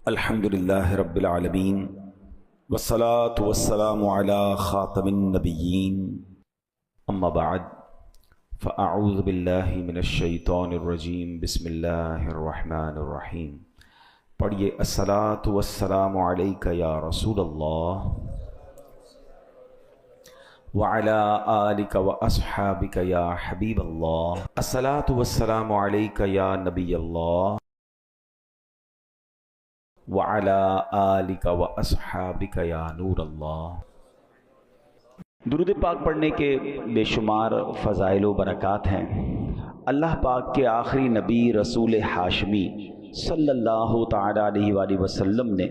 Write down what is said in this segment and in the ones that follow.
الحمدللہ رب العالمین والصلاة والسلام علی خاتم النبیین اما بعد فاعوذ باللہ من الشیطان الرجیم بسم اللہ الرحمن الرحیم۔ پڑھیے الصلاة والسلام علیک یا رسول اللہ وعلی آلک واصحابک یا حبیب اللہ، الصلاة والسلام علیک یا نبی اللہ وعلی آلک واصحابک یا نور اللہ۔ درود پاک پڑھنے کے بے شمار فضائل و برکات ہیں۔ اللہ پاک کے آخری نبی رسول ہاشمی صلی اللہ تعالی علیہ وآلہ وسلم نے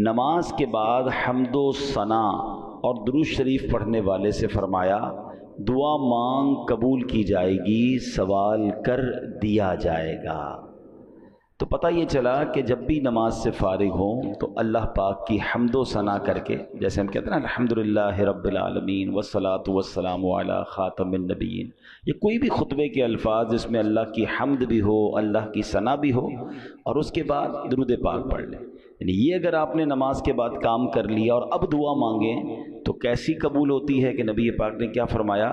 نماز کے بعد حمد و ثنا اور درود شریف پڑھنے والے سے فرمایا، دعا مانگ قبول کی جائے گی، سوال کر دیا جائے گا۔ تو پتہ یہ چلا کہ جب بھی نماز سے فارغ ہوں تو اللہ پاک کی حمد و ثنا کر کے، جیسے ہم کہتے ہیں نا الحمدللہ رب العالمین والصلاة والسلام علی خاتم النبیین، یہ کوئی بھی خطبے کے الفاظ جس میں اللہ کی حمد بھی ہو، اللہ کی ثنا بھی ہو، اور اس کے بعد درود پاک پڑھ لیں، یعنی یہ اگر آپ نے نماز کے بعد کام کر لیا اور اب دعا مانگیں تو کیسی قبول ہوتی ہے کہ نبی پاک نے کیا فرمایا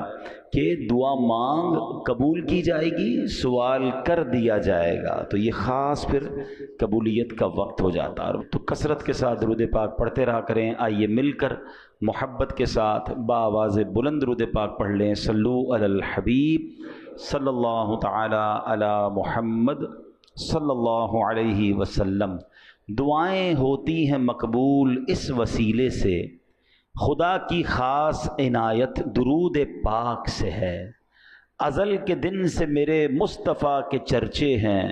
کہ دعا مانگ قبول کی جائے گی، سوال کر دیا جائے گا۔ تو یہ خاص پھر قبولیت کا وقت ہو جاتا ہے۔ تو کثرت کے ساتھ درود پاک پڑھتے رہا کریں۔ آئیے مل کر محبت کے ساتھ بآواز بلند درود پاک پڑھ لیں۔ صلو علی الحبیب صلی اللہ تعالی علی محمد صلی اللہ علیہ وسلم۔ دعائیں ہوتی ہیں مقبول اس وسیلے سے، خدا کی خاص عنایت درود پاک سے ہے۔ ازل کے دن سے میرے مصطفیٰ کے چرچے ہیں،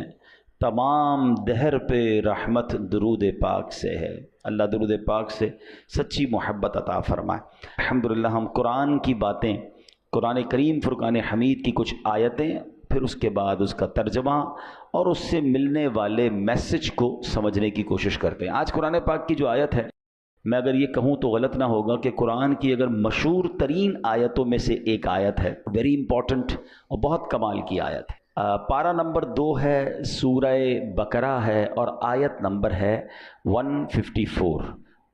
تمام دہر پہ رحمت درود پاک سے ہے۔ اللہ درود پاک سے سچی محبت عطا فرمائے۔ الحمدللہ ہم قرآن کی باتیں، قرآن کریم فرقان حمید کی کچھ آیتیں، پھر اس کے بعد اس کا ترجمہ اور اس سے ملنے والے میسج کو سمجھنے کی کوشش کرتے ہیں۔ آج قرآن پاک کی جو آیت ہے، میں اگر یہ کہوں تو غلط نہ ہوگا کہ قرآن کی اگر مشہور ترین آیتوں میں سے ایک آیت ہے، ویری امپورٹنٹ اور بہت کمال کی آیت ہے۔ پارہ نمبر 2 ہے، سورہ بقرہ ہے، اور آیت نمبر ہے 154۔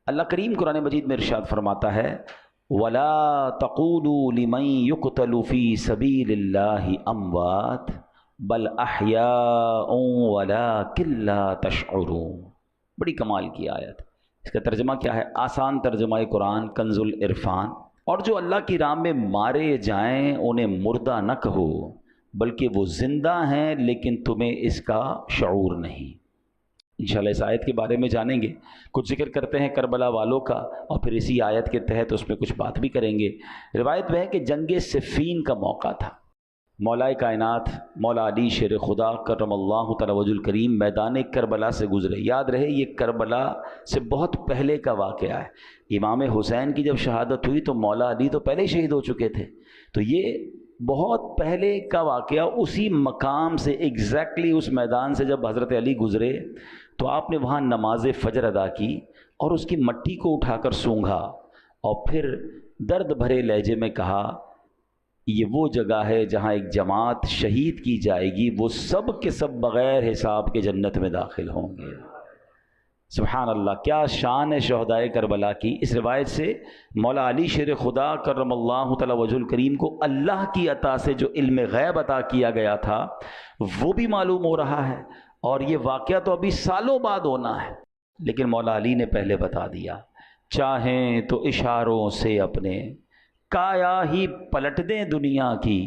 اللہ کریم قرآن مجید میں ارشاد فرماتا ہے، وَلَا تَقُولُوا لِمَن يُقْتَلُ فِي سَبِيلِ اللَّهِ أَمْوَاتٌ بَلْ أَحْيَاءٌ وَلَٰكِن لَّا تَشْعُرُونَ۔ بڑی کمال کی آیت۔ اس کا ترجمہ کیا ہے؟ آسان ترجمہ قرآن کنز العرفان۔ اور جو اللہ کی راہ میں مارے جائیں انہیں مردہ نہ کہو، بلکہ وہ زندہ ہیں لیکن تمہیں اس کا شعور نہیں۔ انشاءاللہ اس آیت کے بارے میں جانیں گے، کچھ ذکر کرتے ہیں کربلا والوں کا، اور پھر اسی آیت کے تحت اس میں کچھ بات بھی کریں گے۔ روایت میں ہے کہ جنگ صفین کا موقع تھا، مولا کائنات مولا علی شیر خدا کرم اللہ تعالی وجہ الکریم میدان کربلا سے گزرے۔ یاد رہے یہ کربلا سے بہت پہلے کا واقعہ ہے۔ امام حسین کی جب شہادت ہوئی تو مولا علی تو پہلے شہید ہو چکے تھے، تو یہ بہت پہلے کا واقعہ۔ اسی مقام سے ایگزیکٹلی اس میدان سے جب حضرت علی گزرے تو آپ نے وہاں نماز فجر ادا کی اور اس کی مٹی کو اٹھا کر سونگھا، اور پھر درد بھرے لہجے میں کہا، یہ وہ جگہ ہے جہاں ایک جماعت شہید کی جائے گی، وہ سب کے سب بغیر حساب کے جنت میں داخل ہوں گے۔ سبحان اللہ، کیا شان ہے شہدائے کربلا کی۔ اس روایت سے مولا علی شیر خدا کرم اللہ تعالی وجہ الکریم کو اللہ کی عطا سے جو علم غیب عطا کیا گیا تھا وہ بھی معلوم ہو رہا ہے، اور یہ واقعہ تو ابھی سالوں بعد ہونا ہے، لیکن مولا علی نے پہلے بتا دیا۔ چاہیں تو اشاروں سے اپنے کایا ہی پلٹ دیں دنیا کی،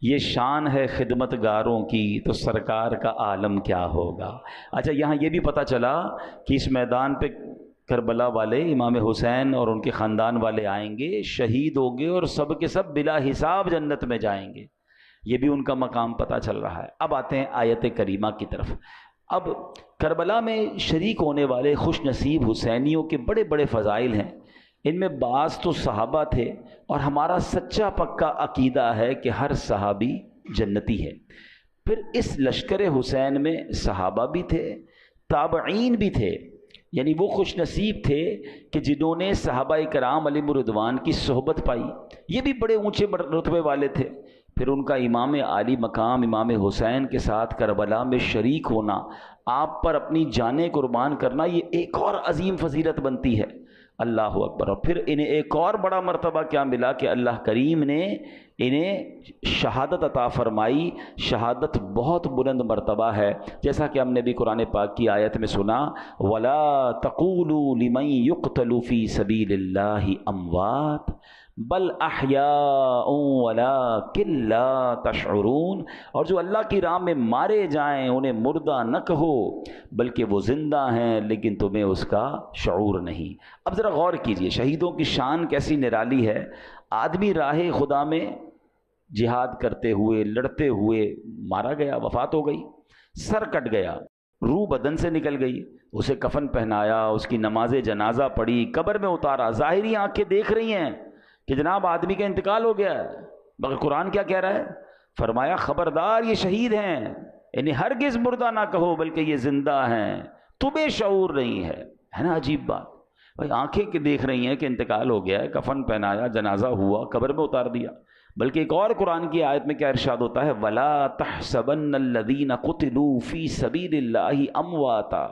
یہ شان ہے خدمت گاروں کی، تو سرکار کا عالم کیا ہوگا۔ اچھا، یہاں یہ بھی پتہ چلا کہ اس میدان پہ کربلا والے امام حسین اور ان کے خاندان والے آئیں گے، شہید ہوں گے، اور سب کے سب بلا حساب جنت میں جائیں گے۔ یہ بھی ان کا مقام پتہ چل رہا ہے۔ اب آتے ہیں آیت کریمہ کی طرف۔ اب کربلا میں شریک ہونے والے خوش نصیب حسینیوں کے بڑے بڑے فضائل ہیں۔ ان میں بعض تو صحابہ تھے، اور ہمارا سچا پکا عقیدہ ہے کہ ہر صحابی جنتی ہے۔ پھر اس لشکر حسین میں صحابہ بھی تھے، تابعین بھی تھے، یعنی وہ خوش نصیب تھے کہ جنہوں نے صحابہ کرام علیہم رضوان کی صحبت پائی، یہ بھی بڑے اونچے رتبے والے تھے۔ پھر ان کا امام عالی مقام امام حسین کے ساتھ کربلا میں شریک ہونا، آپ پر اپنی جانیں قربان کرنا، یہ ایک اور عظیم فضیلت بنتی ہے۔ اللہ اکبر۔ اور پھر انہیں ایک اور بڑا مرتبہ کیا ملا کہ اللہ کریم نے انہیں شہادت عطا فرمائی۔ شہادت بہت بلند مرتبہ ہے، جیسا کہ ہم نے بھی قرآن پاک کی آیت میں سنا، وَلَا تَقُولُوا لِمَن يُقْتَلُ فِي سَبِيلِ اللَّهِ أَمْوَاتٌ بل احیاء ولکن لا تشعرون۔ اور جو اللہ کی راہ میں مارے جائیں انہیں مردہ نہ کہو بلکہ وہ زندہ ہیں لیکن تمہیں اس کا شعور نہیں۔ اب ذرا غور کیجئے، شہیدوں کی شان کیسی نرالی ہے۔ آدمی راہ خدا میں جہاد کرتے ہوئے لڑتے ہوئے مارا گیا، وفات ہو گئی، سر کٹ گیا، روح بدن سے نکل گئی، اسے کفن پہنایا، اس کی نماز جنازہ پڑھی، قبر میں اتارا، ظاہری آنکھیں دیکھ رہی ہیں کہ جناب آدمی کا انتقال ہو گیا ہے، مگر قرآن کیا کہہ رہا ہے؟ فرمایا خبردار یہ شہید ہیں، انہیں ہرگز مردہ نہ کہو بلکہ یہ زندہ ہیں، تمہیں شعور نہیں ہے نا عجیب بات۔ بھائی آنکھیں کہ دیکھ رہی ہیں کہ انتقال ہو گیا ہے، کفن پہنایا، جنازہ ہوا، قبر میں اتار دیا، بلکہ ایک اور قرآن کی آیت میں کیا ارشاد ہوتا ہے، وَلَا تَحْسَبَنَّ الَّذِينَ قُتِلُوا فِي سَبِيلِ اللَّهِ أَمْوَاتًا۔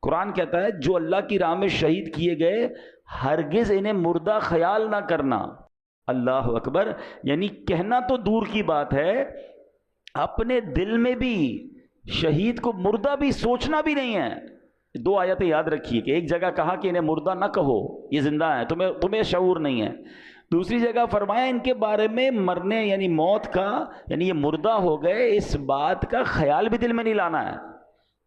قرآن کہتا ہے جو اللہ کی راہ میں شہید کیے گئے ہرگز انہیں مردہ خیال نہ کرنا۔ اللہ اکبر۔ یعنی کہنا تو دور کی بات ہے، اپنے دل میں بھی شہید کو مردہ بھی سوچنا بھی نہیں ہے۔ دو آیتیں یاد رکھیے کہ ایک جگہ کہا کہ انہیں مردہ نہ کہو، یہ زندہ ہیں، تمہیں شعور نہیں ہے۔ دوسری جگہ فرمایا ان کے بارے میں مرنے یعنی موت کا، یعنی یہ مردہ ہو گئے، اس بات کا خیال بھی دل میں نہیں لانا ہے۔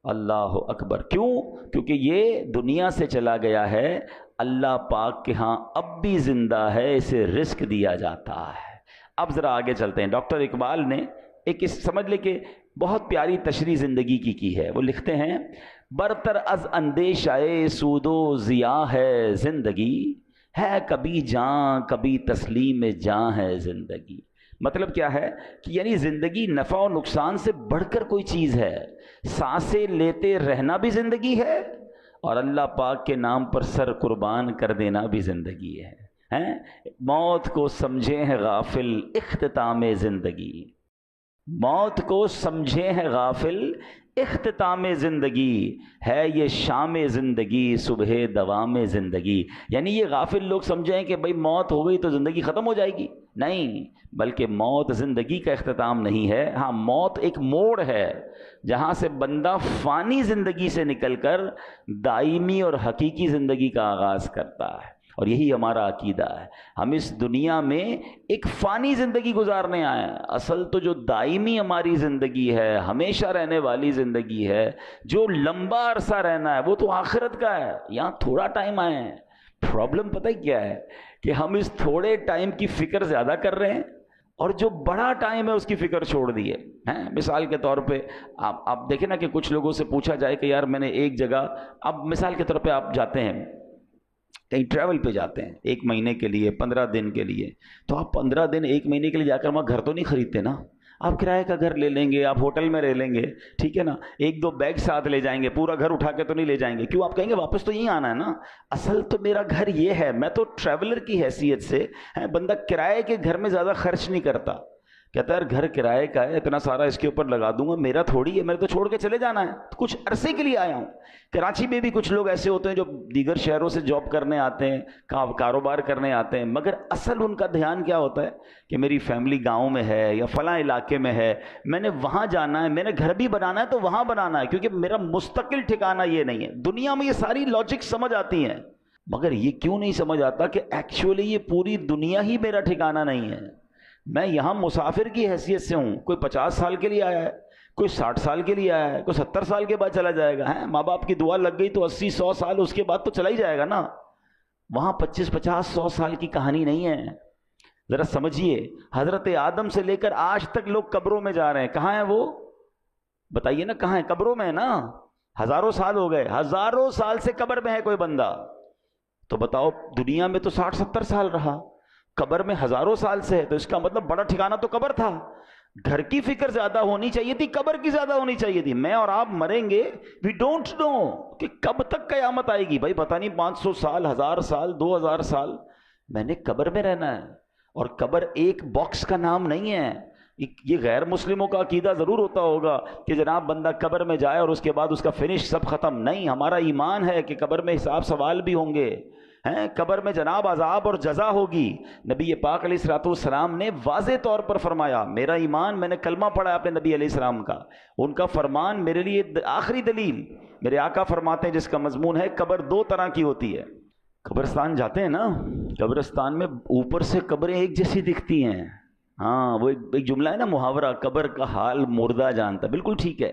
اللہ اکبر۔ کیوں؟ کیونکہ یہ دنیا سے چلا گیا ہے، اللہ پاک کے ہاں اب بھی زندہ ہے، اسے رزق دیا جاتا ہے۔ اب ذرا آگے چلتے ہیں۔ ڈاکٹر اقبال نے ایک سمجھ لے کہ بہت پیاری تشریح زندگی کی ہے۔ وہ لکھتے ہیں، برتر از اندیشہ سود و ضیاء ہے زندگی، ہے کبھی جاں کبھی تسلیم جاں ہے زندگی۔ مطلب کیا ہے کہ یعنی زندگی نفع و نقصان سے بڑھ کر کوئی چیز ہے، سانسیں لیتے رہنا بھی زندگی ہے اور اللہ پاک کے نام پر سر قربان کر دینا بھی زندگی ہے۔ موت کو سمجھے ہیں غافل اختتام زندگی، موت کو سمجھے ہیں غافل اختتام زندگی، ہے یہ شام زندگی صبح دوام زندگی۔ یعنی یہ غافل لوگ سمجھیں کہ بھئی موت ہو گئی تو زندگی ختم ہو جائے گی، نہیں، بلکہ موت زندگی کا اختتام نہیں ہے۔ ہاں موت ایک موڑ ہے جہاں سے بندہ فانی زندگی سے نکل کر دائمی اور حقیقی زندگی کا آغاز کرتا ہے، اور یہی ہمارا عقیدہ ہے۔ ہم اس دنیا میں ایک فانی زندگی گزارنے آئے ہیں، اصل تو جو دائمی ہماری زندگی ہے، ہمیشہ رہنے والی زندگی ہے، جو لمبا عرصہ رہنا ہے، وہ تو آخرت کا ہے۔ یہاں تھوڑا ٹائم آئے ہیں۔ پرابلم پتہ کیا ہے کہ ہم اس تھوڑے ٹائم کی فکر زیادہ کر رہے ہیں اور جو بڑا ٹائم ہے اس کی فکر چھوڑ دی ہے۔ مثال کے طور پہ آپ دیکھیں نا کہ کچھ لوگوں سے پوچھا جائے کہ یار میں نے ایک جگہ، اب مثال کے طور پہ آپ جاتے ہیں کہیں ٹریول پہ جاتے ہیں 1 مہینے کے لیے، 15 دن کے لیے، تو آپ 15 دن 1 مہینے کے لیے جا کر وہاں گھر تو نہیں خریدتے نا، آپ کرائے کا گھر لے لیں گے، آپ ہوٹل میں رہ لیں گے، ٹھیک ہے نا، 1-2 بیگ ساتھ لے جائیں گے، پورا گھر اٹھا کے تو نہیں لے جائیں گے۔ کیوں؟ آپ کہیں گے واپس تو یہیں آنا ہے نا، اصل تو میرا گھر یہ ہے، میں تو ٹریولر کی حیثیت سے بندہ کرائے کے گھر میں زیادہ خرچ نہیں کرتا، کہتا ہے گھر کرائے کا ہے، اتنا سارا اس کے اوپر لگا دوں گا، میرا تھوڑی ہے، میرے تو چھوڑ کے چلے جانا ہے، کچھ عرصے کے لیے آیا ہوں۔ کراچی میں بھی کچھ لوگ ایسے ہوتے ہیں جو دیگر شہروں سے جاب کرنے آتے ہیں، کاروبار کرنے آتے ہیں، مگر اصل ان کا دھیان کیا ہوتا ہے کہ میری فیملی گاؤں میں ہے یا فلاں علاقے میں ہے، میں نے وہاں جانا ہے، میں نے گھر بھی بنانا ہے تو وہاں بنانا ہے، کیونکہ میرا مستقل ٹھکانہ یہ نہیں ہے۔ دنیا میں یہ ساری لاجک سمجھ آتی ہیں، مگر یہ کیوں نہیں سمجھ آتا کہ ایکچولی یہ پوری دنیا ہی میرا ٹھکانہ نہیں ہے، میں یہاں مسافر کی حیثیت سے ہوں، کوئی 50 سال کے لیے آیا ہے، کوئی 60 سال کے لیے آیا ہے، کوئی 70 سال کے بعد چلا جائے گا، ماں باپ کی دعا لگ گئی تو 80-100 سال اس کے بعد تو چلا ہی جائے گا نا۔ وہاں 25-50-100 سال کی کہانی نہیں ہے۔ ذرا سمجھیے، حضرت آدم سے لے کر آج تک لوگ قبروں میں جا رہے ہیں، کہاں ہیں وہ؟ بتائیے نا کہاں ہیں؟ قبروں میں ہے نا، ہزاروں سال ہو گئے، ہزاروں سال سے قبر میں ہے کوئی بندہ، تو بتاؤ دنیا میں تو 60-70 سال رہا، قبر میں ہزاروں سال سے ہے، تو اس کا مطلب بڑا ٹھکانہ تو قبر تھا۔ گھر کی فکر زیادہ ہونی چاہیے تھی، قبر کی زیادہ ہونی چاہیے تھی۔ میں اور آپ مریں گے، وی ڈونٹ نو کہ کب تک قیامت آئے گی، بھائی پتہ نہیں 500 سال، 1000 سال، 2000 سال، میں نے قبر میں رہنا ہے۔ اور قبر ایک باکس کا نام نہیں ہے، یہ غیر مسلموں کا عقیدہ ضرور ہوتا ہوگا کہ جناب بندہ قبر میں جائے اور اس کے بعد اس کا فنش سب ختم. نہیں، ہمارا ایمان ہے کہ قبر میں حساب سوال بھی ہوں گے ہیں، قبر میں جناب عذاب اور جزا ہوگی. نبی پاک علیہ الصلوۃ والسلام نے واضح طور پر فرمایا، میرا ایمان، میں نے کلمہ پڑھا ہے اپنے نبی علیہ السلام کا، ان کا فرمان میرے لیے آخری دلیل. میرے آقا فرماتے ہیں جس کا مضمون ہے قبر دو طرح کی ہوتی ہے. قبرستان جاتے ہیں نا، قبرستان میں اوپر سے قبریں ایک جیسی دکھتی ہیں. ہاں، وہ ایک جملہ ہے نا، محاورہ، قبر کا حال مردہ جانتا. بالکل ٹھیک ہے.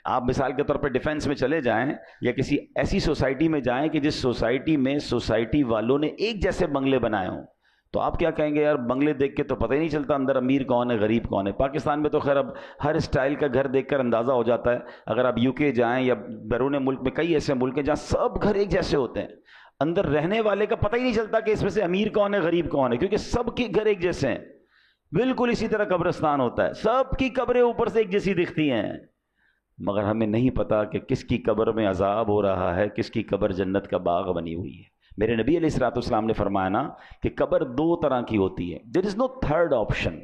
آپ مثال کے طور پہ ڈیفینس میں چلے جائیں یا کسی ایسی سوسائٹی میں جائیں کہ جس سوسائٹی میں سوسائٹی والوں نے ایک جیسے بنگلے بنائے ہوں، تو آپ کیا کہیں گے؟ یار بنگلے دیکھ کے تو پتہ ہی نہیں چلتا اندر امیر کون ہے غریب کون ہے. پاکستان میں تو خیر اب ہر اسٹائل کا گھر دیکھ کر اندازہ ہو جاتا ہے. اگر آپ یو کے جائیں یا بیرون ملک میں کئی ایسے ملک ہیں جہاں سب گھر ایک جیسے ہوتے ہیں، اندر رہنے والے کا پتہ ہی نہیں چلتا کہ اس میں سے امیر کون ہے غریب کون ہے، کیونکہ سب کے گھر ایک جیسے ہیں. بالکل اسی طرح قبرستان ہوتا ہے، سب کی قبریں اوپر سے ایک جیسی دکھتی ہیں، مگر ہمیں نہیں پتا کہ کس کی قبر میں عذاب ہو رہا ہے، کس کی قبر جنت کا باغ بنی ہوئی ہے. میرے نبی علیہ الصلوۃ والسلام نے فرمایا نا کہ قبر دو طرح کی ہوتی ہے. دیر از نو تھرڈ آپشن.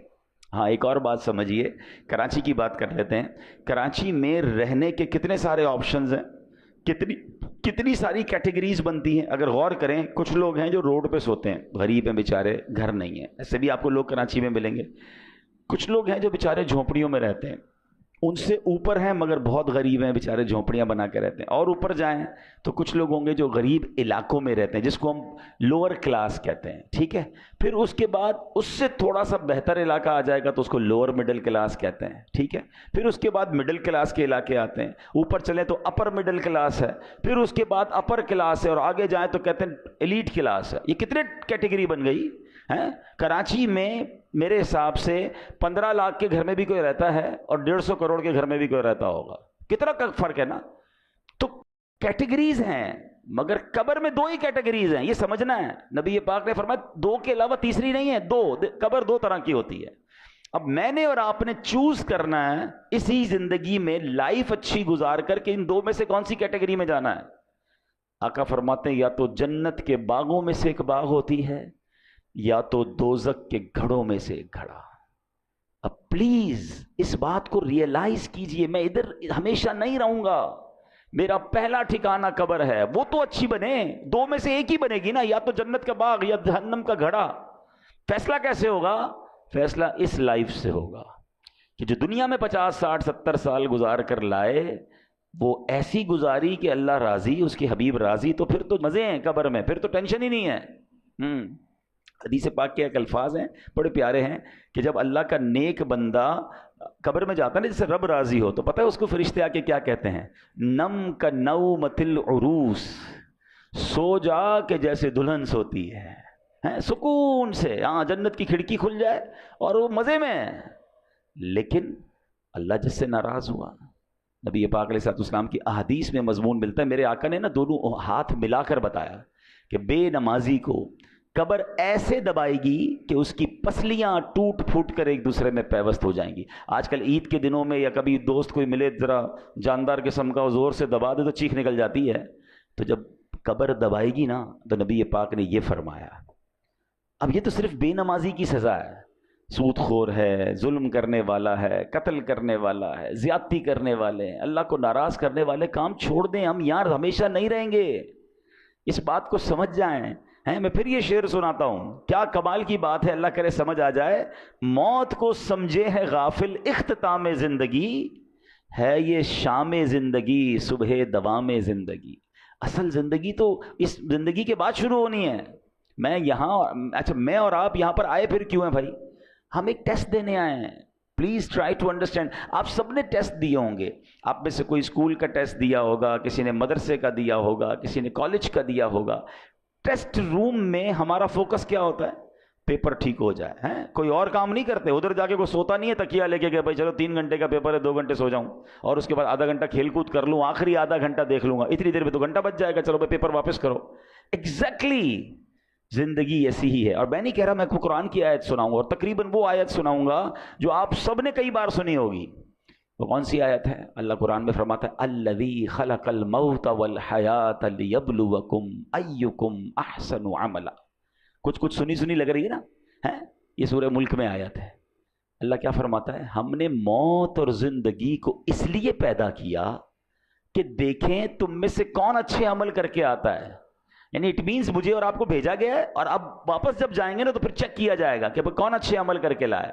ہاں، ایک اور بات سمجھیے، کراچی کی بات کر لیتے ہیں. کراچی میں رہنے کے کتنے سارے آپشنز ہیں، کتنی ساری کیٹیگریز بنتی ہیں. اگر غور کریں، کچھ لوگ ہیں جو روڈ پہ سوتے ہیں، غریب ہیں بیچارے، گھر نہیں ہے. ایسے بھی آپ کو لوگ کراچی میں ملیں گے. کچھ لوگ ہیں جو بیچارے جھونپڑیوں میں رہتے ہیں، ان سے اوپر ہیں مگر بہت غریب ہیں، بیچارے جھونپڑیاں بنا کے رہتے ہیں. اور اوپر جائیں تو کچھ لوگ ہوں گے جو غریب علاقوں میں رہتے ہیں، جس کو ہم لوور کلاس کہتے ہیں. ٹھیک ہے. پھر اس کے بعد اس سے تھوڑا سا بہتر علاقہ آ جائے گا تو اس کو لوور مڈل کلاس کہتے ہیں. ٹھیک ہے. پھر اس کے بعد مڈل کلاس کے علاقے آتے ہیں. اوپر چلیں تو اپر مڈل کلاس ہے. پھر اس کے بعد اپر کلاس ہے، اور آگے جائیں تو کہتے ہیں ایلیٹ کلاس ہے. یہ کتنے کیٹیگری بن گئی ہیں. کراچی میں میرے حساب سے 15 لاکھ کے گھر میں بھی کوئی رہتا ہے اور 150 کروڑ کے گھر میں بھی کوئی رہتا ہوگا. کتنا فرق ہے نا. تو کیٹیگریز ہیں، مگر قبر میں دو ہی کیٹیگریز ہیں، یہ سمجھنا ہے. نبی پاک نے فرمایا دو کے علاوہ تیسری نہیں ہے. قبر دو طرح کی ہوتی ہے. اب میں نے اور آپ نے چوز کرنا ہے اسی زندگی میں لائف اچھی گزار کر کے ان دو میں سے کون سی کیٹیگری میں جانا ہے. آقا فرماتے ہیں یا تو جنت کے باغوں میں سے ایک باغ ہوتی ہے، یا تو دوزخ کے گھڑوں میں سے ایک گھڑا. اب پلیز اس بات کو ریئلائز کیجئے، میں ادھر ہمیشہ نہیں رہوں گا. میرا پہلا ٹھکانہ قبر ہے. وہ تو اچھی بنے، دو میں سے ایک ہی بنے گی نا، یا تو جنت کا باغ یا جہنم کا گھڑا. فیصلہ کیسے ہوگا؟ فیصلہ اس لائف سے ہوگا کہ جو دنیا میں 50 60 70 سال گزار کر لائے، وہ ایسی گزاری کہ اللہ راضی، اس کے حبیب راضی، تو پھر تو مزے ہیں قبر میں، پھر تو ٹینشن ہی نہیں ہے. حدیث پاک کے ایک الفاظ ہیں بڑے پیارے ہیں کہ جب اللہ کا نیک بندہ قبر میں جاتا ہے نا، جیسے رب راضی ہو، تو پتہ ہے اس کو فرشتے آ کے کیا کہتے ہیں؟ نم کا نومۃ العروس، سو جا کہ جیسے دلہن سوتی ہے، سکون سے. ہاں، جنت کی کھڑکی کھل جائے اور وہ مزے میں ہے. لیکن اللہ جس سے ناراض ہوا، نبی پاک علیہ الصلوۃ والسلام کی احادیث میں مضمون ملتا ہے. میرے آقا نے نا دونوں ہاتھ ملا کر بتایا کہ بے نمازی کو قبر ایسے دبائے گی کہ اس کی پسلیاں ٹوٹ پھوٹ کر ایک دوسرے میں پیوست ہو جائیں گی. آج کل عید کے دنوں میں یا کبھی دوست کوئی ملے ذرا جاندار قسم کا، زور سے دبا دے تو چیخ نکل جاتی ہے. تو جب قبر دبائے گی نا تو نبی پاک نے یہ فرمایا. اب یہ تو صرف بے نمازی کی سزا ہے. سود خور ہے، ظلم کرنے والا ہے، قتل کرنے والا ہے، زیادتی کرنے والے ہیں، اللہ کو ناراض کرنے والے کام چھوڑ دیں. ہم یار ہمیشہ نہیں رہیں گے، اس بات کو سمجھ جائیں. میں پھر یہ شعر سناتا ہوں، کیا کمال کی بات ہے، اللہ کرے سمجھ آ جائے. موت کو سمجھے ہے غافل اختتام زندگی، ہے یہ شام زندگی صبح دوام زندگی. اصل زندگی تو اس زندگی کے بعد شروع ہونی ہے. میں اور آپ یہاں پر آئے پھر کیوں ہیں بھائی؟ ہم ایک ٹیسٹ دینے آئے ہیں. Please try to understand. آپ سب نے ٹیسٹ دیے ہوں گے. آپ میں سے کوئی اسکول کا ٹیسٹ دیا ہوگا، کسی نے مدرسے کا دیا ہوگا، کسی نے کالج کا دیا ہوگا. ٹیسٹ روم میں ہمارا فوکس کیا ہوتا ہے؟ پیپر ٹھیک ہو جائے. کوئی اور کام نہیں کرتے. ادھر جا کے کوئی سوتا نہیں ہے تکیہ لے کے کہ بھائی چلو 3 گھنٹے کا پیپر ہے، 2 گھنٹے سو جاؤں اور اس کے بعد آدھا گھنٹہ کھیل کود کر لوں، آخری آدھا گھنٹہ دیکھ لوں گا، اتنی دیر میں تو گھنٹہ بچ جائے گا، چلو بھائی پیپر واپس کرو. ایگزیکٹلی زندگی ایسی ہی ہے. اور میں نہیں کہہ رہا میں کو قرآن کی آیت سناؤں گا، اور تقریباً وہ آیت سناؤں گا جو آپ سب نے کئی بار سنی ہوگی. وہ کون سی آیت ہے؟ اللہ قرآن میں فرماتا ہے الذی خلق الموت والحیات لیبلوکم ایکم احسن عملا. کچھ سنی لگ رہی ہے نا. یہ سورہ ملک میں آیت ہے. اللہ کیا فرماتا ہے؟ ہم نے موت اور زندگی کو اس لیے پیدا کیا کہ دیکھیں تم میں سے کون اچھے عمل کر کے آتا ہے. یعنی اٹ مینس مجھے اور آپ کو بھیجا گیا ہے، اور اب واپس جب جائیں گے نا تو پھر چیک کیا جائے گا کہ کون اچھے عمل کر کے لائے.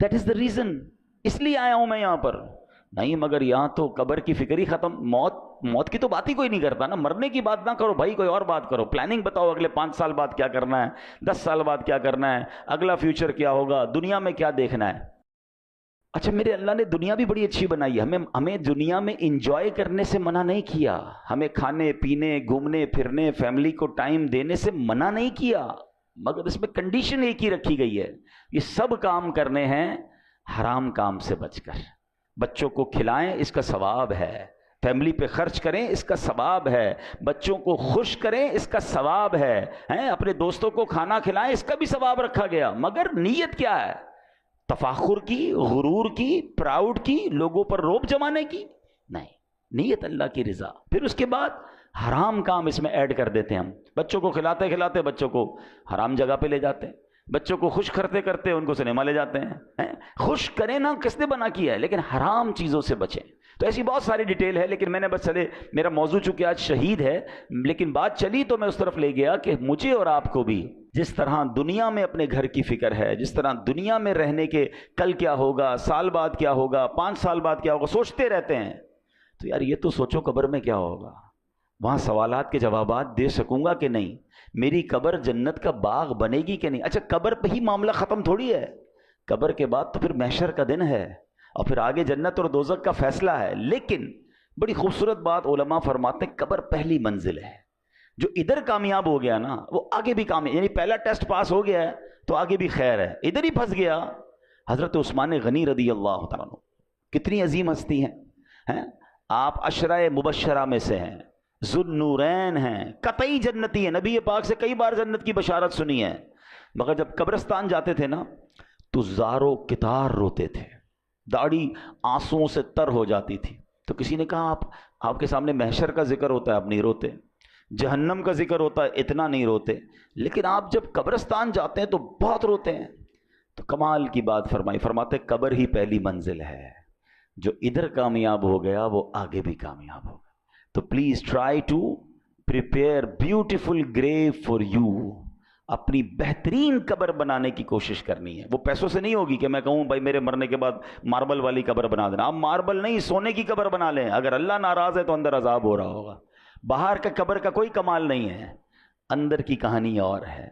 دیٹ از دا ریزن، اس لیے آیا ہوں میں یہاں پر. نہیں مگر یہاں تو قبر کی فکر ہی ختم. موت کی تو بات ہی کوئی نہیں کرتا نا. مرنے کی بات نہ کرو بھائی، کوئی اور بات کرو. پلاننگ بتاؤ اگلے 5 سال بعد کیا کرنا ہے، 10 سال بعد کیا کرنا ہے، اگلا فیوچر کیا ہوگا، دنیا میں کیا دیکھنا ہے. اچھا میرے اللہ نے دنیا بھی بڑی اچھی بنائی ہے. ہمیں دنیا میں انجوائے کرنے سے منع نہیں کیا. ہمیں کھانے پینے گھومنے پھرنے فیملی کو ٹائم دینے سے منع نہیں کیا، مگر اس میں کنڈیشن ایک ہی رکھی گئی ہے، یہ سب کام کرنے ہیں حرام کام سے بچ کر. بچوں کو کھلائیں، اس کا ثواب ہے. فیملی پہ خرچ کریں، اس کا ثواب ہے. بچوں کو خوش کریں، اس کا ثواب ہے. اپنے دوستوں کو کھانا کھلائیں، اس کا بھی ثواب رکھا گیا. مگر نیت کیا ہے؟ تفاخر کی، غرور کی، پراؤڈ کی، لوگوں پر روب جمانے کی نہیں. نیت اللہ کی رضا. پھر اس کے بعد حرام کام اس میں ایڈ کر دیتے ہیں ہم. بچوں کو کھلاتے کھلاتے بچوں کو حرام جگہ پہ لے جاتے ہیں. بچوں کو خوش کرتے کرتے ان کو سنیما لے جاتے ہیں. خوش کریں نا، کس نے بنا کیا ہے، لیکن حرام چیزوں سے بچیں. تو ایسی بہت ساری ڈیٹیل ہے، لیکن میں نے بس چلے، میرا موضوع چونکہ آج شہید ہے، لیکن بات چلی تو میں اس طرف لے گیا کہ مجھے اور آپ کو بھی جس طرح دنیا میں اپنے گھر کی فکر ہے، جس طرح دنیا میں رہنے کے کل کیا ہوگا، سال بعد کیا ہوگا، 5 سال بعد کیا ہوگا، سوچتے رہتے ہیں. تو یار یہ تو سوچو قبر میں کیا ہوگا، وہاں سوالات کے جوابات دے سکوں گا کہ نہیں، میری قبر جنت کا باغ بنے گی کہ نہیں. اچھا قبر پہ ہی معاملہ ختم تھوڑی ہے، قبر کے بعد تو پھر محشر کا دن ہے، اور پھر آگے جنت اور دوزخ کا فیصلہ ہے. لیکن بڑی خوبصورت بات علماء فرماتے ہیں، قبر پہلی منزل ہے. جو ادھر کامیاب ہو گیا نا وہ آگے بھی کامیاب، یعنی پہلا ٹیسٹ پاس ہو گیا ہے تو آگے بھی خیر ہے. ادھر ہی پھنس گیا. حضرت عثمان غنی رضی اللہ تعالیٰ عنہ کتنی عظیم ہستی ہیں. آپ عشرہ مبشرہ میں سے ہیں، ذوالنورین ہیں، قطعی جنتی ہیں. نبی پاک سے کئی بار جنت کی بشارت سنی ہے. مگر جب قبرستان جاتے تھے نا تو زارو کتار روتے تھے، داڑھی آنسوؤں سے تر ہو جاتی تھی. تو کسی نے کہا آپ کے سامنے محشر کا ذکر ہوتا ہے آپ نہیں روتے، جہنم کا ذکر ہوتا ہے اتنا نہیں روتے، لیکن آپ جب قبرستان جاتے ہیں تو بہت روتے ہیں. تو کمال کی بات فرمائی، فرماتے قبر ہی پہلی منزل ہے. جو ادھر کامیاب ہو گیا وہ آگے بھی کامیاب ہوگا. تو please try to prepare beautiful grave for you. اپنی بہترین قبر بنانے کی کوشش کرنی ہے. وہ پیسوں سے نہیں ہوگی کہ میں کہوں بھائی میرے مرنے کے بعد ماربل والی قبر بنا دینا. آپ ماربل نہیں، سونے کی قبر بنا لیں. اگر اللہ ناراض ہے تو اندر عذاب ہو رہا ہوگا. باہر کا قبر کا کوئی کمال نہیں ہے، اندر کی کہانی اور ہے.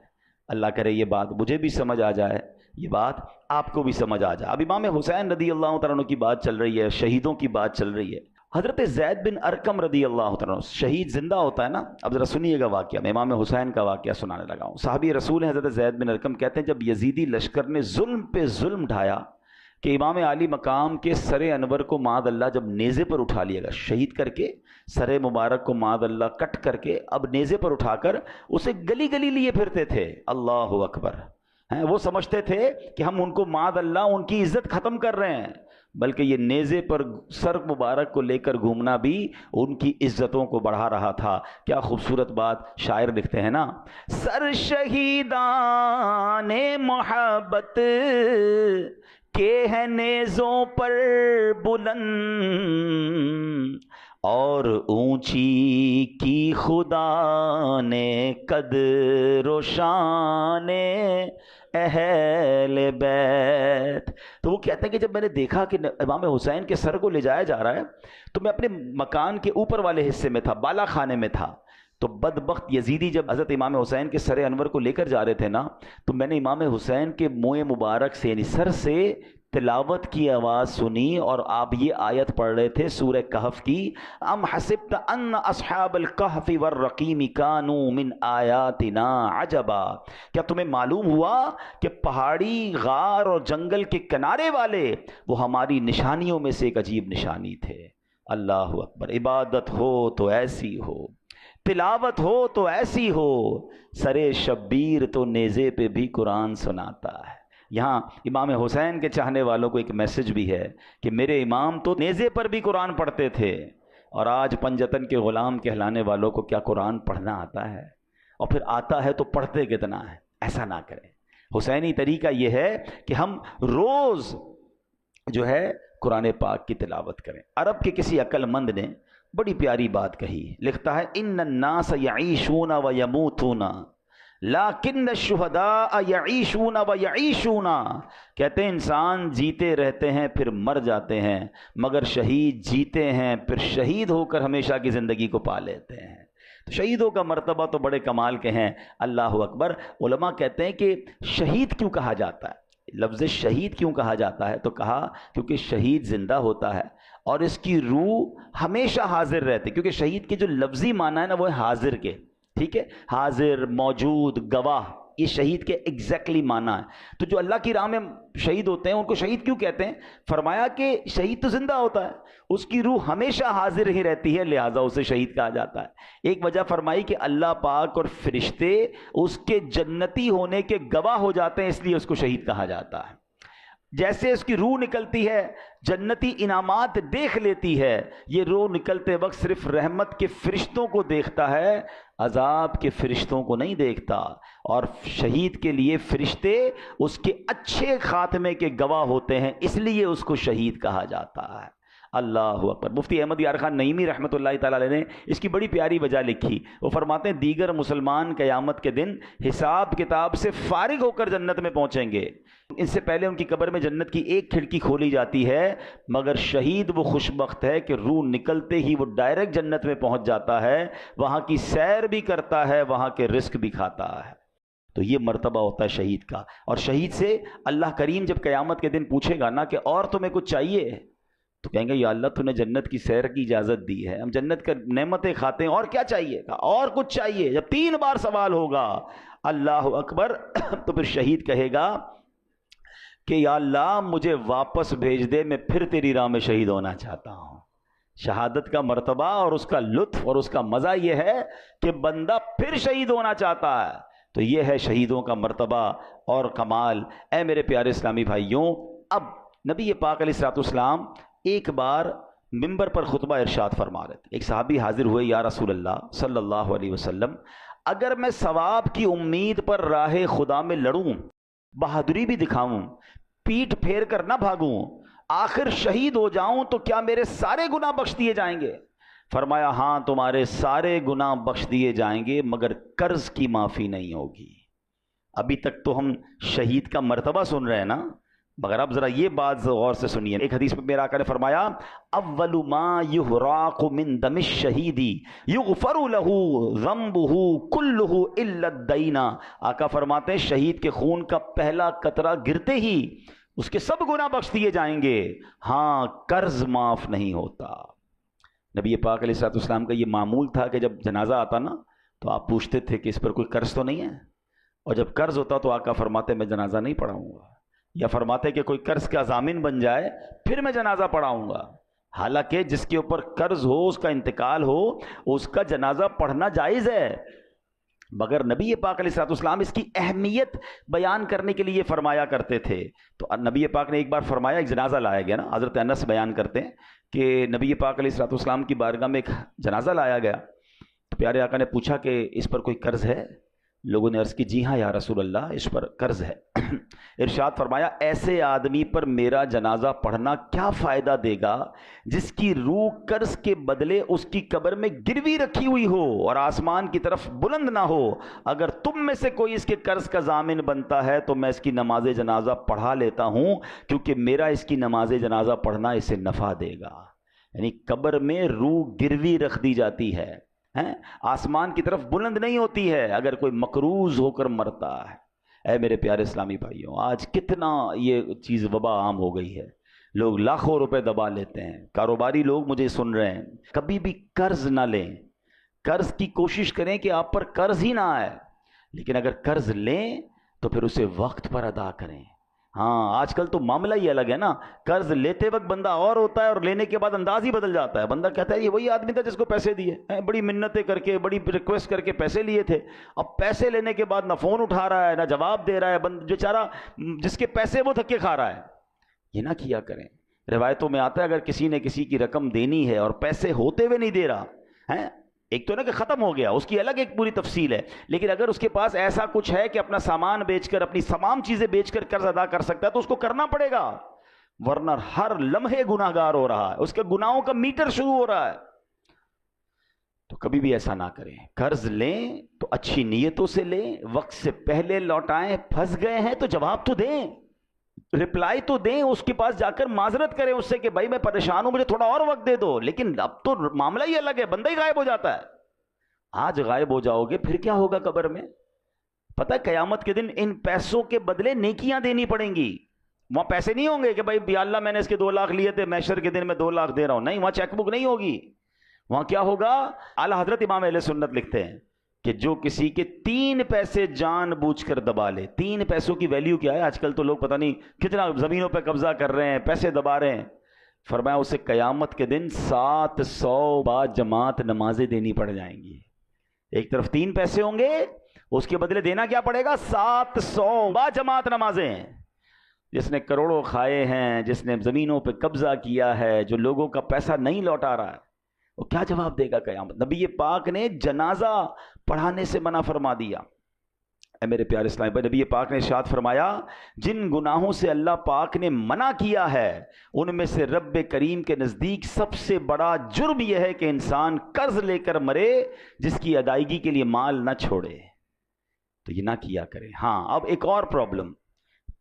اللہ کرے یہ بات مجھے بھی سمجھ آ جائے، یہ بات آپ کو بھی سمجھ آ جائے. اب امام حسین رضی اللہ تعالیٰ عنہ کی بات چل رہی ہے، شہیدوں کی بات چل رہی ہے. حضرت زید بن ارقم رضی اللہ تعالیٰ عنہ، شہید زندہ ہوتا ہے نا. اب ذرا سنیے گا واقعہ، میں امام حسین کا واقعہ سنانے لگا ہوں. صحابی رسول ہیں حضرت زید بن ارقم، کہتے ہیں جب یزیدی لشکر نے ظلم پہ ظلم ڈھایا کہ امام عالی مقام کے سر انور کو معاذ اللہ جب نیزے پر اٹھا لیا گیا، شہید کر کے سر مبارک کو معاذ اللہ کٹ کر کے اب نیزے پر اٹھا کر اسے گلی گلی لیے پھرتے تھے. اللہ اکبر. وہ سمجھتے تھے کہ ہم ان کو معاذ اللہ ان کی عزت ختم کر رہے ہیں، بلکہ یہ نیزے پر سر مبارک کو لے کر گھومنا بھی ان کی عزتوں کو بڑھا رہا تھا. کیا خوبصورت بات شاعر لکھتے ہیں نا، سر شہیدان محبت کے ہیں نیزوں پر بلند، اور اونچی کی خدا نے قدر و شان اہل بیت. تو وہ کہتے ہیں کہ جب میں نے دیکھا کہ امام حسین کے سر کو لے جایا جا رہا ہے تو میں اپنے مکان کے اوپر والے حصے میں تھا، بالا خانے میں تھا. تو بدبخت یزیدی جب حضرت امام حسین کے سر انور کو لے کر جا رہے تھے نا تو میں نے امام حسین کے منہ مبارک سے یعنی سر سے تلاوت کی آواز سنی، اور آپ یہ آیت پڑھ رہے تھے سورہ کہف کی، ام حسبت ان اصحاب الکہف والرقیم کانوا من آیاتنا عجبا. کیا تمہیں معلوم ہوا کہ پہاڑی، غار اور جنگل کے کنارے والے وہ ہماری نشانیوں میں سے ایک عجیب نشانی تھے. اللہ اکبر. عبادت ہو تو ایسی ہو، تلاوت ہو تو ایسی ہو، سرے شبیر تو نیزے پہ بھی قرآن سناتا ہے. یہاں امام حسین کے چاہنے والوں کو ایک میسج بھی ہے کہ میرے امام تو نیزے پر بھی قرآن پڑھتے تھے، اور آج پنجتن کے غلام کہلانے والوں کو کیا قرآن پڑھنا آتا ہے؟ اور پھر آتا ہے تو پڑھتے کتنا ہے؟ ایسا نہ کریں. حسینی طریقہ یہ ہے کہ ہم روز جو ہے قرآن پاک کی تلاوت کریں۔ عرب کے کسی عقل مند نے بڑی پیاری بات کہی، لکھتا ہے ان الناس یعیشون و یموتون لیکن الشہداء یعیشون و یعیشون، کہتے ہیں انسان جیتے رہتے ہیں پھر مر جاتے ہیں، مگر شہید جیتے ہیں پھر شہید ہو کر ہمیشہ کی زندگی کو پا لیتے ہیں۔ تو شہیدوں کا مرتبہ تو بڑے کمال کے ہیں، اللہ اکبر۔ علماء کہتے ہیں کہ شہید کیوں کہا جاتا ہے، لفظ شہید کیوں کہا جاتا ہے، تو کہا کیونکہ شہید زندہ ہوتا ہے اور اس کی روح ہمیشہ حاضر رہتی، کیونکہ شہید کے جو لفظی معنی ہے نا وہ ہے حاضر کے، ٹھیک ہے، حاضر، موجود، گواہ، یہ شہید کے ایگزیکٹلی معنی ہے۔ تو جو اللہ کی راہ میں شہید ہوتے ہیں ان کو شہید کیوں کہتے ہیں؟ فرمایا کہ شہید تو زندہ ہوتا ہے، اس کی روح ہمیشہ حاضر ہی رہتی ہے، لہٰذا اسے شہید کہا جاتا ہے۔ ایک وجہ فرمائی کہ اللہ پاک اور فرشتے اس کے جنتی ہونے کے گواہ ہو جاتے ہیں، اس لیے اس کو شہید کہا جاتا ہے۔ جیسے اس کی روح نکلتی ہے جنتی انعامات دیکھ لیتی ہے، یہ روح نکلتے وقت صرف رحمت کے فرشتوں کو دیکھتا ہے، عذاب کے فرشتوں کو نہیں دیکھتا، اور شہید کے لیے فرشتے اس کے اچھے خاتمے کے گواہ ہوتے ہیں، اس لیے اس کو شہید کہا جاتا ہے۔ اللہ اکبر۔ مفتی احمد یار خان نعیمی رحمۃ اللہ تعالی علیہ نے اس کی بڑی پیاری وجہ لکھی، وہ فرماتے ہیں دیگر مسلمان قیامت کے دن حساب کتاب سے فارغ ہو کر جنت میں پہنچیں گے، اس سے پہلے ان کی قبر میں جنت کی ایک کھڑکی کھولی جاتی ہے، مگر شہید وہ خوش بخت ہے کہ روح نکلتے ہی وہ ڈائریکٹ جنت میں پہنچ جاتا ہے، وہاں کی سیر بھی کرتا ہے، وہاں کے رزق بھی کھاتا ہے۔ تو یہ مرتبہ ہوتا ہے شہید کا، اور شہید سے اللہ کریم جب قیامت کے دن پوچھے گا نا کہ اور تمہیں کچھ چاہیے، تو کہیں گے یا اللہ تو نے جنت کی سیر کی اجازت دی ہے، ہم جنت کا نعمتیں کھاتے ہیں، اور کیا چاہیے؟ اور کچھ چاہیے؟ جب 3 بار سوال ہوگا، اللہ اکبر، تو پھر شہید کہے گا کہ یا اللہ مجھے واپس بھیج دے، میں پھر تیری راہ میں شہید ہونا چاہتا ہوں۔ شہادت کا مرتبہ اور اس کا لطف اور اس کا مزہ یہ ہے کہ بندہ پھر شہید ہونا چاہتا ہے، تو یہ ہے شہیدوں کا مرتبہ اور کمال۔ اے میرے پیارے اسلامی بھائیوں، اب نبی پاک علیہ الصلوۃ والسلام ایک بار ممبر پر خطبہ ارشاد فرما رہے تھے۔ ایک صحابی حاضر ہوئے، یا رسول اللہ صلی اللہ علیہ وسلم، اگر میں ثواب کی امید پر راہ خدا میں لڑوں، بہادری بھی دکھاؤں، پیٹھ پھیر کر نہ بھاگوں، آخر شہید ہو جاؤں، تو کیا میرے سارے گناہ بخش دیے جائیں گے؟ فرمایا ہاں تمہارے سارے گناہ بخش دیے جائیں گے، مگر قرض کی معافی نہیں ہوگی۔ ابھی تک تو ہم شہید کا مرتبہ سن رہے ہیں نا، مگر اب ذرا یہ بات غور سے سنیے۔ ایک حدیث میں میرا آقا نے فرمایا اول ما یحراق من دم الشہید یغفر له ذنبه كله الا الدین، آقا فرماتے ہیں شہید کے خون کا پہلا قطرہ گرتے ہی اس کے سب گناہ بخش دیے جائیں گے، ہاں قرض معاف نہیں ہوتا۔ نبی پاک علیہ الصلوۃ والسلام کا یہ معمول تھا کہ جب جنازہ آتا نا تو آپ پوچھتے تھے کہ اس پر کوئی قرض تو نہیں ہے، اور جب قرض ہوتا تو آقا فرماتے میں جنازہ نہیں پڑھاؤں گا، یا فرماتے کہ کوئی قرض کا ضامن بن جائے پھر میں جنازہ پڑھاؤں گا۔ حالانکہ جس کے اوپر قرض ہو، اس کا انتقال ہو، اس کا جنازہ پڑھنا جائز ہے، مگر نبی پاک علیہ الصلوۃ والسلام اس کی اہمیت بیان کرنے کے لیے فرمایا کرتے تھے۔ تو نبی پاک نے ایک بار فرمایا، ایک جنازہ لایا گیا نا، حضرت انس بیان کرتے ہیں کہ نبی پاک علیہ الصلوۃ والسلام کی بارگاہ میں ایک جنازہ لایا گیا، تو پیارے آقا نے پوچھا کہ اس پر کوئی قرض ہے؟ لوگوں نے عرض کی جی ہاں یا رسول اللہ اس پر قرض ہے۔ ارشاد فرمایا ایسے آدمی پر میرا جنازہ پڑھنا کیا فائدہ دے گا جس کی روح قرض کے بدلے اس کی قبر میں گروی رکھی ہوئی ہو اور آسمان کی طرف بلند نہ ہو۔ اگر تم میں سے کوئی اس کے قرض کا ضامن بنتا ہے تو میں اس کی نماز جنازہ پڑھا لیتا ہوں، کیونکہ میرا اس کی نماز جنازہ پڑھنا اسے نفع دے گا۔ یعنی قبر میں روح گروی رکھ دی جاتی ہے، آسمان کی طرف بلند نہیں ہوتی ہے اگر کوئی مقروض ہو کر مرتا ہے۔ اے میرے پیارے اسلامی بھائیوں، آج کتنا یہ چیز وبا عام ہو گئی ہے، لوگ لاکھوں روپے دبا لیتے ہیں۔ کاروباری لوگ مجھے سن رہے ہیں، کبھی بھی قرض نہ لیں، قرض کی کوشش کریں کہ آپ پر قرض ہی نہ آئے، لیکن اگر قرض لیں تو پھر اسے وقت پر ادا کریں۔ ہاں آج کل تو معاملہ ہی الگ ہے نا، قرض لیتے وقت بندہ اور ہوتا ہے اور لینے کے بعد انداز ہی بدل جاتا ہے۔ بندہ کہتا ہے یہ وہی آدمی تھا جس کو پیسے دیے، بڑی منتیں کر کے، بڑی ریکویسٹ کر کے پیسے لیے تھے، اب پیسے لینے کے بعد نہ فون اٹھا رہا ہے نہ جواب دے رہا ہے، بیچارہ جس کے پیسے وہ دھکے کھا رہا ہے۔ یہ نہ کیا کریں۔ روایتوں میں آتا ہے اگر کسی نے کسی کی رقم دینی ہے اور پیسے ہوتے ہوئے نہیں دے رہا ہے ایک تو نا کہ ختم ہو گیا، اس کی الگ ایک پوری تفصیل ہے، لیکن اگر اس کے پاس ایسا کچھ ہے کہ اپنا سامان بیچ کر، اپنی تمام چیزیں بیچ کر قرض ادا کر سکتا ہے تو اس کو کرنا پڑے گا، ورنہ ہر لمحے گناہ گار ہو رہا ہے، اس کے گناہوں کا میٹر شروع ہو رہا ہے۔ تو کبھی بھی ایسا نہ کریں، قرض لیں تو اچھی نیتوں سے لیں، وقت سے پہلے لوٹائیں، پھنس گئے ہیں تو جواب تو دیں، رپلائی تو دیں، اس کے پاس جا کر معذرت کریں اس سے کہ بھائی میں پریشان ہوں، مجھے تھوڑا اور وقت دے دو۔ لیکن اب تو معاملہ ہی الگ ہے، بندہ ہی غائب ہو جاتا ہے۔ آج غائب ہو جاؤ گے پھر کیا ہوگا قبر میں؟ پتہ ہے قیامت کے دن ان پیسوں کے بدلے نیکیاں دینی پڑیں گی۔ وہاں پیسے نہیں ہوں گے کہ بھائی یا اللہ میں نے اس کے 2 لاکھ لیے تھے، محشر کے دن میں 2 لاکھ دے رہا ہوں، نہیں، وہاں چیک بک نہیں ہوگی۔ وہاں کیا ہوگا؟ اعلیٰ حضرت امام اہل سنت لکھتے ہیں کہ جو کسی کے 3 پیسے جان بوجھ کر دبا لے، 3 پیسوں کی ویلیو کیا ہے؟ آج کل تو لوگ پتہ نہیں کتنا زمینوں پہ قبضہ کر رہے ہیں، پیسے دبا رہے ہیں۔ فرمایا اسے قیامت کے دن 700 با جماعت نمازیں دینی پڑ جائیں گی۔ ایک طرف 3 پیسے ہوں گے، اس کے بدلے دینا کیا پڑے گا؟ 700 با جماعت نمازیں۔ جس نے کروڑوں کھائے ہیں، جس نے زمینوں پہ قبضہ کیا ہے، جو لوگوں کا پیسہ نہیں لوٹا رہا ہے، وہ کیا جواب دے گا قیامت؟ نبی پاک نے جنازہ پڑھانے سے منع فرما دیا۔ اے میرے پیارے اسلام بھائی، نبی پاک نے ارشاد فرمایا جن گناہوں سے اللہ پاک نے منع کیا ہے ان میں سے رب کریم کے نزدیک سب سے بڑا جرم یہ ہے کہ انسان قرض لے کر مرے جس کی ادائیگی کے لیے مال نہ چھوڑے۔ تو یہ نہ کیا کرے۔ ہاں اب ایک اور پرابلم،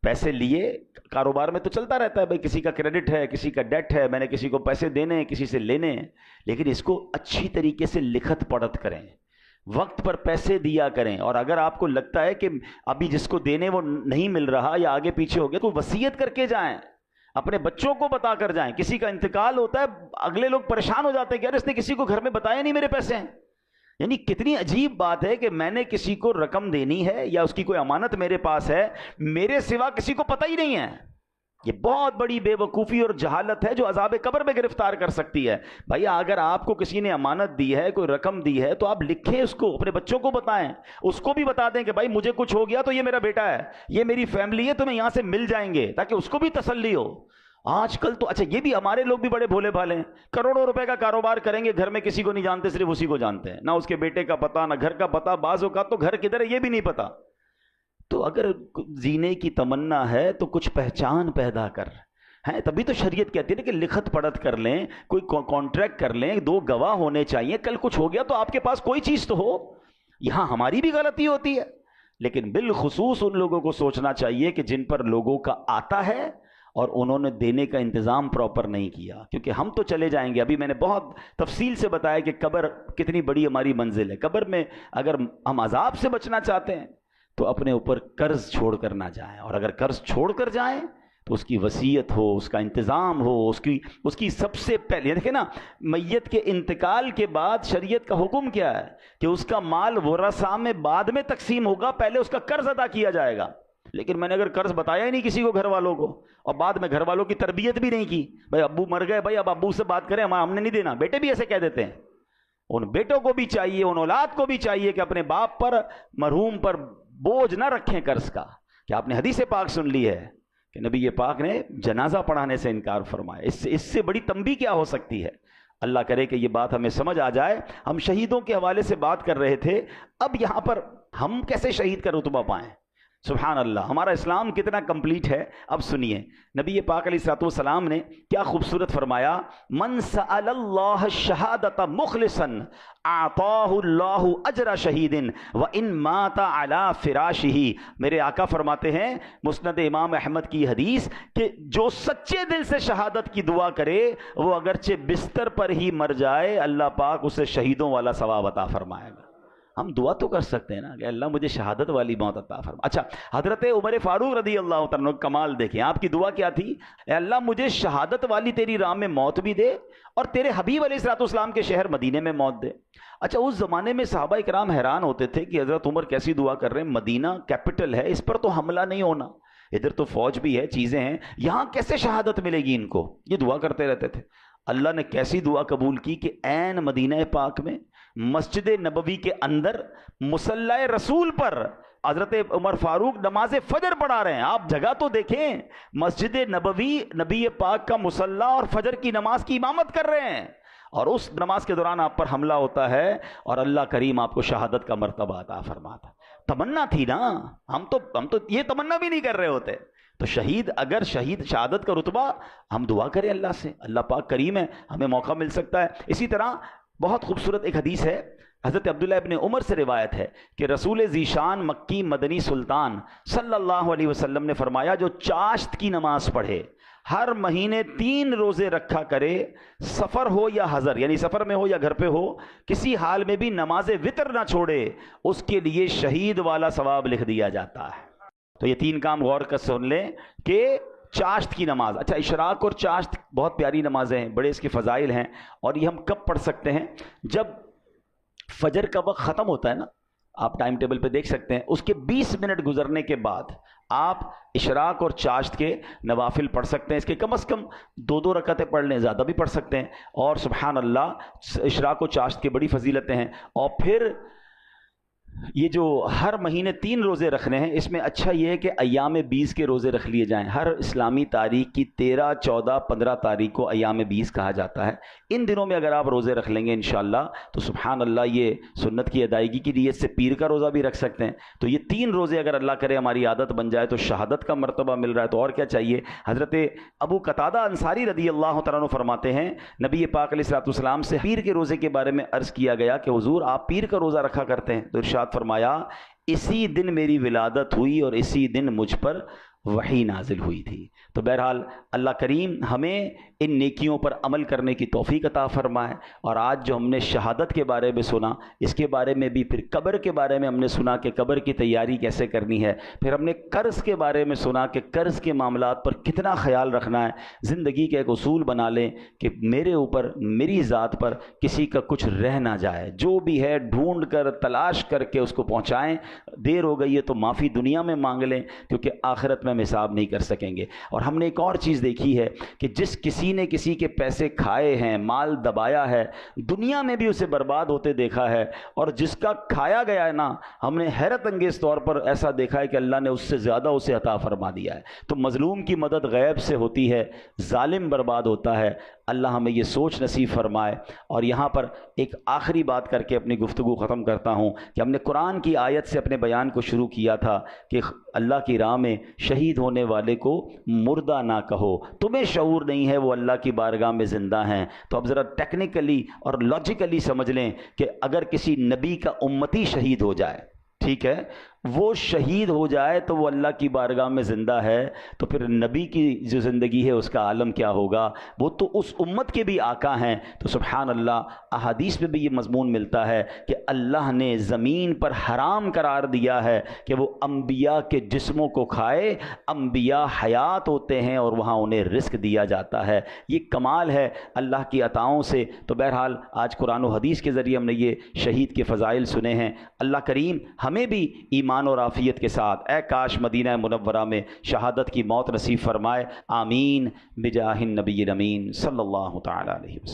پیسے لیے کاروبار میں تو چلتا رہتا ہے، بھائی کسی کا کریڈٹ ہے، کسی کا ڈیٹ ہے، میں نے کسی کو پیسے دینے ہیں، کسی سے لینے ہیں، لیکن اس کو اچھی طریقے سے لکھت پڑھت کریں، وقت پر پیسے دیا کریں۔ اور اگر آپ کو لگتا ہے کہ ابھی جس کو دینے وہ نہیں مل رہا یا آگے پیچھے ہو گیا تو وصیت کر کے جائیں، اپنے بچوں کو بتا کر جائیں۔ کسی کا انتقال ہوتا ہے، اگلے لوگ پریشان ہو جاتے ہیں کہ یار اس نے کسی کو گھر میں بتایا نہیں میرے پیسے ہیں۔ یعنی کتنی عجیب بات ہے کہ میں نے کسی کو رقم دینی ہے یا اس کی کوئی امانت میرے پاس ہے، میرے سوا کسی کو پتہ ہی نہیں ہے۔ یہ بہت بڑی بے وقوفی اور جہالت ہے جو عذاب قبر میں گرفتار کر سکتی ہے۔ بھائی اگر آپ کو کسی نے امانت دی ہے، کوئی رقم دی ہے، تو آپ لکھیں، اس کو اپنے بچوں کو بتائیں، اس کو بھی بتا دیں کہ بھائی مجھے کچھ ہو گیا تو یہ میرا بیٹا ہے، یہ میری فیملی ہے، تمہیں یہاں سے مل جائیں گے، تاکہ اس کو بھی تسلی ہو۔ آج کل تو اچھا یہ بھی ہمارے لوگ بھی بڑے بھولے بھالے ہیں، کروڑوں روپے کا کاروبار کریں گے، گھر میں کسی کو نہیں جانتے، صرف اسی کو جانتے ہیں، نہ اس کے بیٹے کا پتہ، نہ گھر کا پتہ، بعض اوقات تو گھر کدھر ہے یہ بھی نہیں پتا۔ تو اگر جینے کی تمنا ہے تو کچھ پہچان پیدا کر ہیں، تبھی تو شریعت کہتی ہے نا کہ لکھت پڑھت کر لیں، کوئی کانٹریکٹ کر لیں، 2 گواہ ہونے چاہیے، کل کچھ ہو گیا تو آپ کے پاس کوئی چیز تو ہو۔ یہاں ہماری بھی غلطی ہوتی ہے، لیکن بالخصوص ان لوگوں کو سوچنا چاہیے کہ جن پر لوگوں کا آتا ہے اور انہوں نے دینے کا انتظام پراپر نہیں کیا، کیونکہ ہم تو چلے جائیں گے۔ ابھی میں نے بہت تفصیل سے بتایا کہ قبر کتنی بڑی ہماری منزل ہے۔ قبر میں اگر ہم عذاب سے بچنا چاہتے ہیں تو اپنے اوپر قرض چھوڑ کر نہ جائیں، اور اگر قرض چھوڑ کر جائیں تو اس کی وصیت ہو، اس کا انتظام ہو، اس کی سب سے پہلے دیکھیں نا، میت کے انتقال کے بعد شریعت کا حکم کیا ہے کہ اس کا مال ورثاء میں بعد میں تقسیم ہوگا، پہلے اس کا قرض ادا کیا جائے گا۔ لیکن میں نے اگر قرض بتایا ہی نہیں کسی کو، گھر والوں کو، اور بعد میں گھر والوں کی تربیت بھی نہیں کی، بھائی ابو مر گئے، بھائی اب ابو سے بات کریں، ہم نے نہیں دینا، بیٹے بھی ایسے کہہ دیتے ہیں۔ ان بیٹوں کو بھی چاہیے، ان اولاد کو بھی چاہیے کہ اپنے باپ پر، مرحوم پر بوجھ نہ رکھیں قرض کا۔ کہ آپ نے حدیث پاک سن لی ہے کہ نبی پاک نے جنازہ پڑھانے سے انکار فرمایا، اس سے بڑی تنبیہ کیا ہو سکتی ہے؟ اللہ کرے کہ یہ بات ہمیں سمجھ آ جائے۔ ہم شہیدوں کے حوالے سے بات کر رہے تھے، اب یہاں پر ہم کیسے شہید کا رتبہ پائیں؟ سبحان اللہ، ہمارا اسلام کتنا کمپلیٹ ہے۔ اب سنیے نبی پاک علیہ الصلوۃ والسلام نے کیا خوبصورت فرمایا، من سأل اللہ الشہادۃ مخلصا اعطاہ اللہ اجر شہید وان مات علی فراشہ۔ میرے آقا فرماتے ہیں مسند امام احمد کی حدیث کہ جو سچے دل سے شہادت کی دعا کرے وہ اگرچہ بستر پر ہی مر جائے، اللہ پاک اسے شہیدوں والا ثواب عطا فرمائے گا۔ ہم دعا تو کر سکتے ہیں نا کہ اللہ مجھے شہادت والی موت عطا فرما۔ اچھا حضرت عمر فاروق رضی اللہ تعالیٰ کمال دیکھیں، آپ کی دعا کیا تھی؟ اے اللہ مجھے شہادت والی تیری راہ میں موت بھی دے اور تیرے حبیب علیہ الصلوۃ والسلام کے شہر مدینے میں موت دے۔ اچھا اس زمانے میں صحابہ کرام حیران ہوتے تھے کہ حضرت عمر کیسی دعا کر رہے ہیں، مدینہ کیپٹل ہے، اس پر تو حملہ نہیں ہونا، ادھر تو فوج بھی ہے، چیزیں ہیں، یہاں کیسے شہادت ملے گی ان کو؟ یہ دعا کرتے رہتے تھے۔ اللہ نے کیسی دعا قبول کی کہ عین مدینہ پاک میں مسجد نبوی کے اندر مصلی رسول پر حضرت عمر فاروق نماز فجر پڑھا رہے ہیں۔ آپ جگہ تو دیکھیں، مسجد نبوی، نبی پاک کا مصلی اور فجر کی نماز کی امامت کر رہے ہیں، اور اس نماز کے دوران آپ پر حملہ ہوتا ہے اور اللہ کریم آپ کو شہادت کا مرتبہ عطا فرماتا ہے. تمنا تھی نا, ہم تو یہ تمنا بھی نہیں کر رہے ہوتے. تو شہید, اگر شہید شہادت کا رتبہ, ہم دعا کریں اللہ سے, اللہ پاک کریم ہے, ہمیں موقع مل سکتا ہے. اسی طرح بہت خوبصورت ایک حدیث ہے, حضرت عبداللہ ابن عمر سے روایت ہے کہ رسول ذیشان مکی مدنی سلطان صلی اللہ علیہ وسلم نے فرمایا, جو چاشت کی نماز پڑھے, ہر مہینے 3 روزے رکھا کرے, سفر ہو یا حضر, یعنی سفر میں ہو یا گھر پہ ہو, کسی حال میں بھی نماز وتر نہ چھوڑے, اس کے لیے شہید والا ثواب لکھ دیا جاتا ہے. تو یہ 3 کام غور کر سن لیں کہ چاشت کی نماز. اچھا, اشراق اور چاشت بہت پیاری نمازیں ہیں, بڑے اس کے فضائل ہیں, اور یہ ہم کب پڑھ سکتے ہیں؟ جب فجر کا وقت ختم ہوتا ہے نا, آپ ٹائم ٹیبل پہ دیکھ سکتے ہیں, اس کے 20 منٹ گزرنے کے بعد آپ اشراق اور چاشت کے نوافل پڑھ سکتے ہیں. اس کے کم از کم 2 رکعتیں پڑھ لیں, زیادہ بھی پڑھ سکتے ہیں. اور سبحان اللہ, اشراق و چاشت کی بڑی فضیلتیں ہیں. اور پھر یہ جو ہر مہینے 3 روزے رکھنے ہیں, اس میں اچھا یہ ہے کہ ایام 20 کے روزے رکھ لیے جائیں. ہر اسلامی تاریخ کی 13, 14, 15 تاریخ کو ایام 20 کہا جاتا ہے. ان دنوں میں اگر آپ روزے رکھ لیں گے انشاءاللہ تو سبحان اللہ, یہ سنت کی ادائیگی کی نیت سے پیر کا روزہ بھی رکھ سکتے ہیں. تو یہ 3 روزے اگر اللہ کرے ہماری عادت بن جائے تو شہادت کا مرتبہ مل رہا ہے, تو اور کیا چاہیے. حضرت ابو قتادہ انصاری رضی اللہ تعالیٰ عنہ فرماتے ہیں, نبی پاک علیہ الصلوۃ والسلام سے پیر کے روزے کے بارے میں عرض کیا گیا کہ حضور آپ پیر کا روزہ رکھا کرتے ہیں, تو ارشاد فرمایا, اسی دن میری ولادت ہوئی اور اسی دن مجھ پر وحی نازل ہوئی تھی. تو بہرحال اللہ کریم ہمیں ان نیکیوں پر عمل کرنے کی توفیق عطا فرمائے. اور آج جو ہم نے شہادت کے بارے میں سنا, اس کے بارے میں بھی, پھر قبر کے بارے میں ہم نے سنا کہ قبر کی تیاری کیسے کرنی ہے, پھر ہم نے قرض کے بارے میں سنا کہ قرض کے معاملات پر کتنا خیال رکھنا ہے. زندگی کا ایک اصول بنا لیں کہ میرے اوپر, میری ذات پر کسی کا کچھ رہ نہ جائے, جو بھی ہے ڈھونڈ کر تلاش کر کے اس کو پہنچائیں. دیر ہو گئی ہے تو معافی دنیا میں مانگ لیں, کیونکہ آخرت میں ہم حساب نہیں کر سکیں گے. اور ہم نے ایک اور چیز دیکھی ہے کہ جس کسی نے کسی کے پیسے کھائے ہیں, مال دبایا ہے, دنیا میں بھی اسے برباد ہوتے دیکھا ہے, اور جس کا کھایا گیا ہے نا, ہم نے حیرت انگیز طور پر ایسا دیکھا ہے کہ اللہ نے اس سے زیادہ اسے عطا فرما دیا ہے. تو مظلوم کی مدد غیب سے ہوتی ہے, ظالم برباد ہوتا ہے. اللہ ہمیں یہ سوچ نصیب فرمائے. اور یہاں پر ایک آخری بات کر کے اپنی گفتگو ختم کرتا ہوں کہ ہم نے قرآن کی آیت سے اپنے بیان کو شروع کیا تھا کہ اللہ کی راہ میں شہید ہونے والے کو مردہ نہ کہو, تمہیں شعور نہیں ہے وہ اللہ کی بارگاہ میں زندہ ہیں. تو اب ذرا ٹیکنیکلی اور لاجیکلی سمجھ لیں کہ اگر کسی نبی کا امتی شہید ہو جائے, ٹھیک ہے, وہ شہید ہو جائے تو وہ اللہ کی بارگاہ میں زندہ ہے, تو پھر نبی کی جو زندگی ہے اس کا عالم کیا ہوگا. وہ تو اس امت کے بھی آقا ہیں. تو سبحان اللہ, احادیث میں بھی یہ مضمون ملتا ہے کہ اللہ نے زمین پر حرام قرار دیا ہے کہ وہ انبیاء کے جسموں کو کھائے. انبیاء حیات ہوتے ہیں اور وہاں انہیں رزق دیا جاتا ہے. یہ کمال ہے اللہ کی عطاؤں سے. تو بہرحال آج قرآن و حدیث کے ذریعے ہم نے یہ شہید کے فضائل سنے ہیں. اللہ کریم ہمیں بھی ایمان اور عافیت کے ساتھ اے کاش مدینہ منورہ میں شہادت کی موت نصیب فرمائے. آمین بجاہ النبی الامین صلی اللہ تعالی علیہ وسلم.